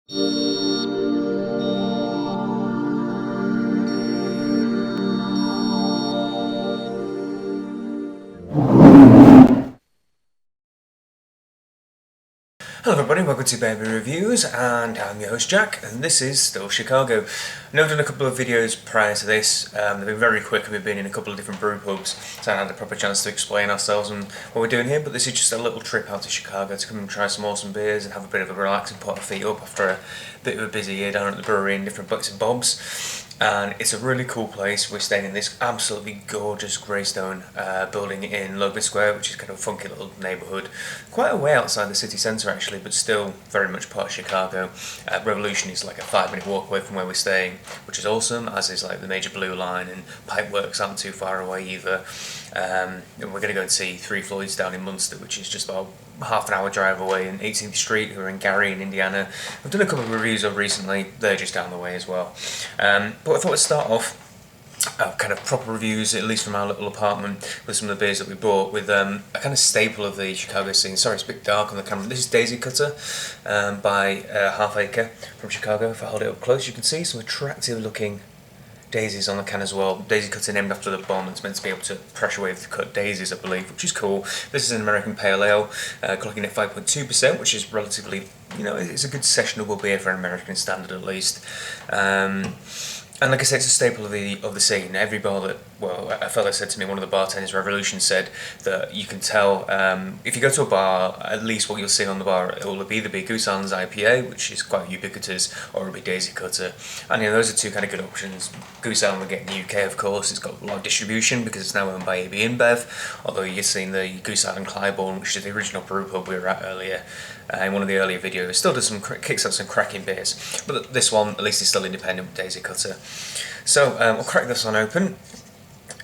Hello everybody, welcome to Baby Reviews, and I'm your host Jack, and this is still Chicago. I know I've done a couple of videos prior to this. They've been very quick and we've been in a couple of different brew pubs, so I haven't had a proper chance to explain ourselves and what we're doing here, but this is just a little trip out to Chicago to come and try some awesome beers and have a bit of a relax and put our feet up after a bit of a busy year down at the brewery in different bits and bobs. And it's a really cool place. We're staying in this absolutely gorgeous greystone building in Logan Square, which is kind of a funky little neighbourhood, quite a way outside the city centre actually, but still very much part of Chicago. Revolution is like a 5-minute walk away from where we're staying, which is awesome, as is like the major blue line, and Pipeworks aren't too far away either. And we're going to go and see Three Floyds down in Munster, which is just about half an hour drive away, in 18th Street, who are in Gary in Indiana. I've done a couple of reviews of recently, they're just down the way as well. But I thought I'd start off kind of proper reviews, at least from our little apartment, with some of the beers that we bought, with a kind of staple of the Chicago scene. Sorry, it's a bit dark on the camera. This is Daisy Cutter by Half Acre from Chicago. If I hold it up close, you can see some attractive looking daisies on the can as well. Daisy Cutter named after the bomb that's meant to be able to pressure wave the cut daisies, I believe, which is cool. This is an American Pale Ale, clocking at 5.2%, which is relatively, it's a good sessionable beer for an American standard at least. And like I said, it's a staple of the scene. Every bar that, well, a fella said to me, one of the bartenders, Revolution, said that you can tell, if you go to a bar, at least what you'll see on the bar, it will either be Goose Island's IPA, which is quite ubiquitous, or it'll be Daisy Cutter. And those are two kind of good options. Goose Island will get in the UK, of course. It's got a lot of distribution because it's now owned by AB InBev, although you've seen the Goose Island Clybourne, which is the original brew pub we were at earlier, in one of the earlier videos. Still does kicks out some cracking beers, but this one, at least, is still independent with Daisy Cutter. So we'll crack this one open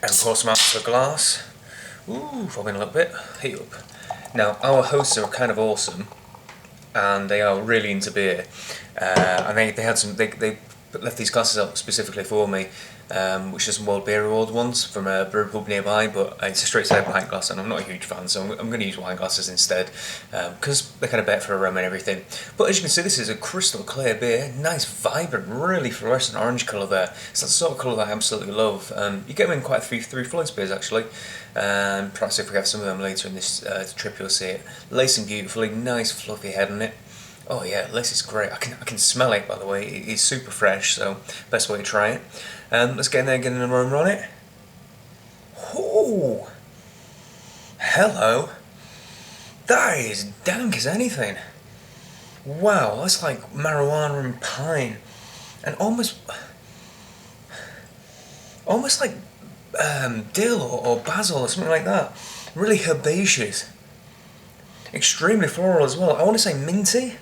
and pour some out to a glass. Ooh, fogging a little bit. Heat up. Now, our hosts are kind of awesome, and they are really into beer. And they had some. They left these glasses out specifically for me, which is some World Beer Award ones from a brew pub nearby, but it's a straight side pint glass, and I'm not a huge fan, so I'm going to use wine glasses instead, because they're kind of better for aroma and everything. But as you can see, this is a crystal clear beer, nice, vibrant, really fluorescent orange colour there. It's that sort of colour that I absolutely love. You get them in quite Three Floyds beers actually. Perhaps if we have some of them later in this trip, you'll see it. Lacing beautifully, nice fluffy head on it. Oh yeah, this is great. I can smell it, by the way. It is super fresh, so best way to try it. Let's get in there and get an aroma on it. Oh, hello. That is dank as anything. Wow, that's like marijuana and pine, and almost like dill or basil or something like that. Really herbaceous. Extremely floral as well. I want to say minty,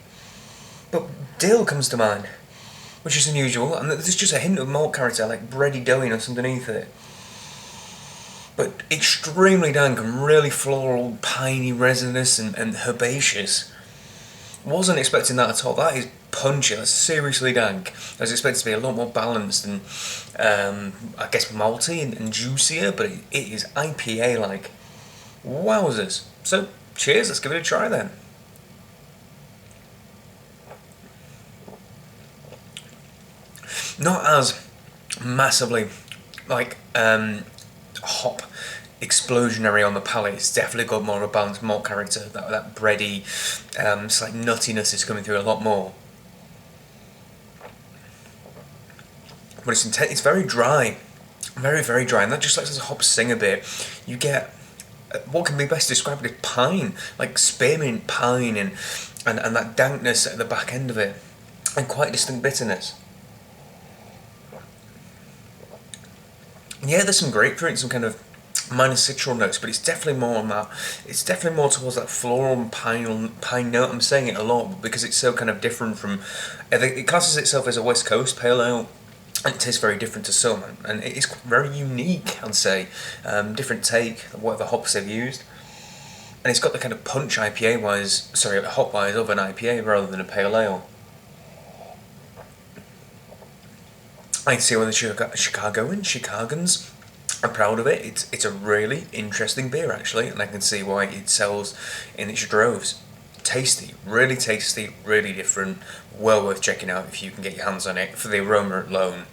but dill comes to mind, which is unusual, and there's just a hint of malt character, like bready doughiness underneath it. But extremely dank and really floral, piney, resinous and herbaceous. Wasn't expecting that at all. That is punchy, that's seriously dank. I was expecting to be a lot more balanced and, I guess, malty and juicier, but it is IPA-like. Wowzers. So, cheers, let's give it a try then. Not as massively like hop explosionary on the palate. It's definitely got more of a balanced malt character. That bready, slight nuttiness is coming through a lot more. But it's very dry, very dry, and that just lets us hop sing a bit. You get what can be best described as pine, like spearmint pine, and that dankness at the back end of it, and quite distinct bitterness. Yeah, there's some grapefruit, some kind of minor citral notes, but it's definitely more on that. It's definitely more towards that floral and pine note. I'm saying it a lot because it's so kind of different from. It classes itself as a West Coast pale ale. And it tastes very different to some, and it is very unique, I'd say. Different take of whatever hops they've used. And it's got the kind of punch hop wise of an IPA rather than a pale ale. I'd say when the Chicagoans are proud of it. It's a really interesting beer actually, and I can see why it sells in its droves. tasty, really different, well worth checking out if you can get your hands on it. For the aroma alone,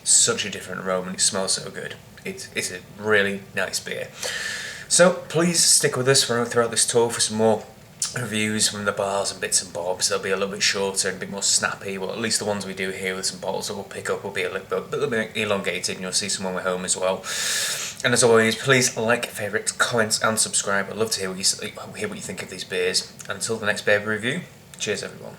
such a different aroma, and it smells so good. It's a really nice beer. So please stick with us throughout this tour for some more reviews from the bars and bits and bobs. They'll be a little bit shorter and a bit more snappy. Well, at least the ones we do here with some bottles that we'll pick up will be a little bit elongated, and you'll see some on the way home as well. And as always, please like, favourite, comment and subscribe. I'd love to hear what you think of these beers. Until the next beer review, cheers everyone.